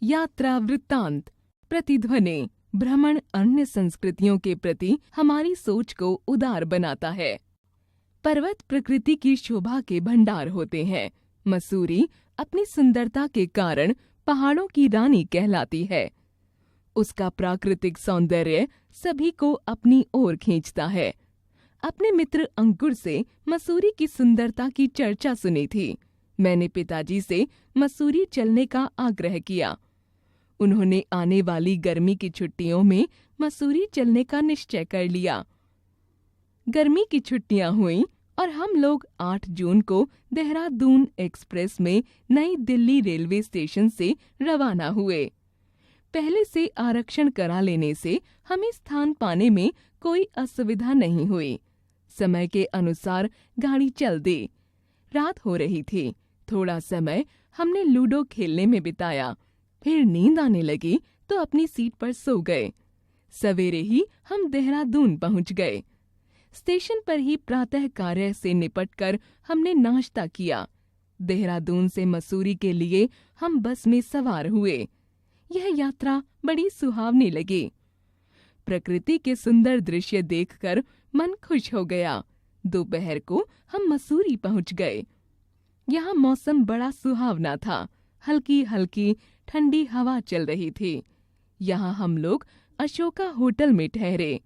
यात्रा वृत्तांत। प्रतिध्वनि। भ्रमण अन्य संस्कृतियों के प्रति हमारी सोच को उदार बनाता है। पर्वत प्रकृति की शोभा के भंडार होते हैं। मसूरी अपनी सुंदरता के कारण पहाड़ों की रानी कहलाती है। उसका प्राकृतिक सौंदर्य सभी को अपनी ओर खींचता है। अपने मित्र अंकुर से मसूरी की सुंदरता की चर्चा सुनी थी। मैंने पिताजी से मसूरी चलने का आग्रह किया। उन्होंने आने वाली गर्मी की छुट्टियों में मसूरी चलने का निश्चय कर लिया। गर्मी की छुट्टियां हुईं और हम लोग 8 जून को देहरादून एक्सप्रेस में नई दिल्ली रेलवे स्टेशन से रवाना हुए। पहले से आरक्षण करा लेने से हमें स्थान पाने में कोई असुविधा नहीं हुई। समय के अनुसार गाड़ी चल दी। रात हो रही थी। थोड़ा समय हमने लूडो खेलने में बिताया। फिर नींद आने लगी तो अपनी सीट पर सो गए। सवेरे ही हम देहरादून पहुंच गए। स्टेशन पर ही प्रातः कार्य से निपटकर हमने नाश्ता किया। देहरादून से मसूरी के लिए हम बस में सवार हुए। यह यात्रा बड़ी सुहावनी लगी। प्रकृति के सुंदर दृश्य देखकर मन खुश हो गया। दोपहर को हम मसूरी पहुंच गए। यहाँ मौसम बड़ा सुहावना था। हल्की हल्की ठंडी हवा चल रही थी। यहाँ हम लोग अशोका होटल में ठहरे।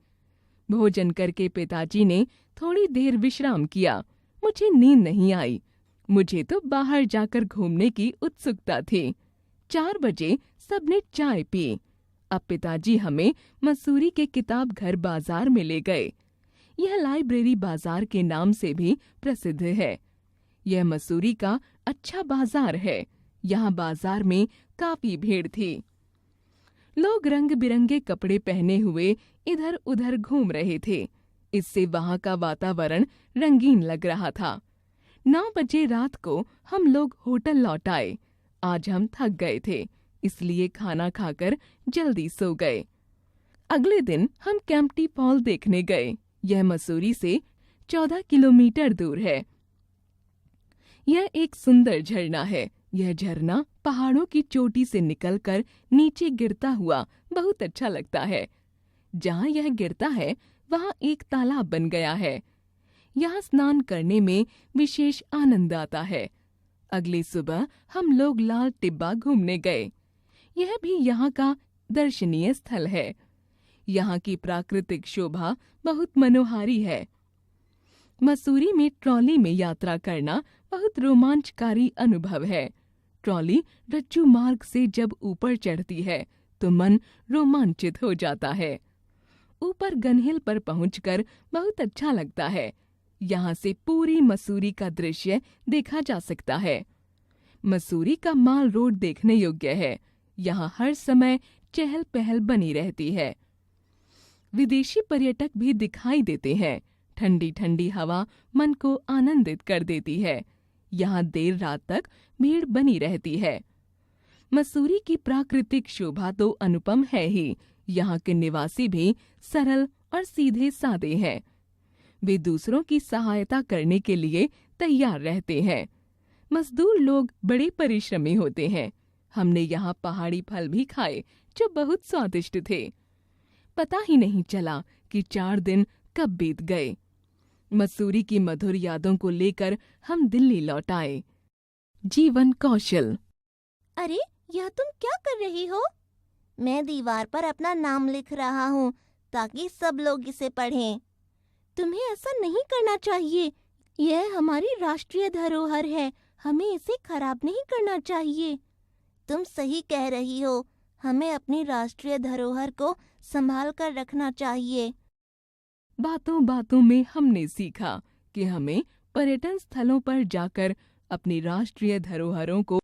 भोजन करके पिताजी ने थोड़ी देर विश्राम किया। मुझे नींद नहीं आई। मुझे तो बाहर जाकर घूमने की उत्सुकता थी। 4 बजे सबने चाय पी। अब पिताजी हमें मसूरी के किताब घर बाजार में ले गए। यह लाइब्रेरी बाजार के नाम से भी प्रसिद्ध है। यह मसूरी का अच्छा बाजार है। यहाँ बाजार में काफी भीड़ थी। लोग रंग बिरंगे कपड़े पहने हुए इधर उधर घूम रहे थे। इससे वहाँ का वातावरण रंगीन लग रहा था। 9 बजे रात को हम लोग होटल लौट आए। आज हम थक गए थे, इसलिए खाना खाकर जल्दी सो गए। अगले दिन हम कैंपटी फॉल देखने गए। यह मसूरी से 14 किलोमीटर दूर है। यह एक सुंदर झरना है। यह झरना पहाड़ों की चोटी से निकलकर नीचे गिरता हुआ बहुत अच्छा लगता है। जहाँ यह गिरता है वहाँ एक तालाब बन गया है। यहाँ स्नान करने में विशेष आनंद आता है। अगली सुबह हम लोग लाल टिब्बा घूमने गए। यह भी यहाँ का दर्शनीय स्थल है। यहाँ की प्राकृतिक शोभा बहुत मनोहारी है। मसूरी में ट्रॉली में यात्रा करना बहुत रोमांचकारी अनुभव है। ट्रॉली रज्जू मार्ग से जब ऊपर चढ़ती है तो मन रोमांचित हो जाता है। ऊपर गनहिल पर पहुंचकर बहुत अच्छा लगता है। यहाँ से पूरी मसूरी का दृश्य देखा जा सकता है। मसूरी का माल रोड देखने योग्य है। यहाँ हर समय चहल पहल बनी रहती है। विदेशी पर्यटक भी दिखाई देते हैं। ठंडी ठंडी हवा मन को आनंदित कर देती है। यहाँ देर रात तक भीड़ बनी रहती है। मसूरी की प्राकृतिक शोभा तो अनुपम है ही। यहाँ के निवासी भी सरल और सीधे सादे हैं। वे दूसरों की सहायता करने के लिए तैयार रहते हैं। मजदूर लोग बड़े परिश्रमी होते हैं। हमने यहाँ पहाड़ी फल भी खाए जो बहुत स्वादिष्ट थे। पता ही नहीं चला कि 4 दिन कब बीत गए। मसूरी की मधुर यादों को लेकर हम दिल्ली लौट आए। जीवन कौशल। अरे, यह तुम क्या कर रही हो? मैं दीवार पर अपना नाम लिख रहा हूँ ताकि सब लोग इसे पढ़ें। तुम्हें ऐसा नहीं करना चाहिए। यह हमारी राष्ट्रीय धरोहर है। हमें इसे खराब नहीं करना चाहिए। तुम सही कह रही हो। हमें अपनी राष्ट्रीय धरोहर को संभाल कर रखना चाहिए। बातों बातों में हमने सीखा कि हमें पर्यटन स्थलों पर जाकर अपनी राष्ट्रीय धरोहरों को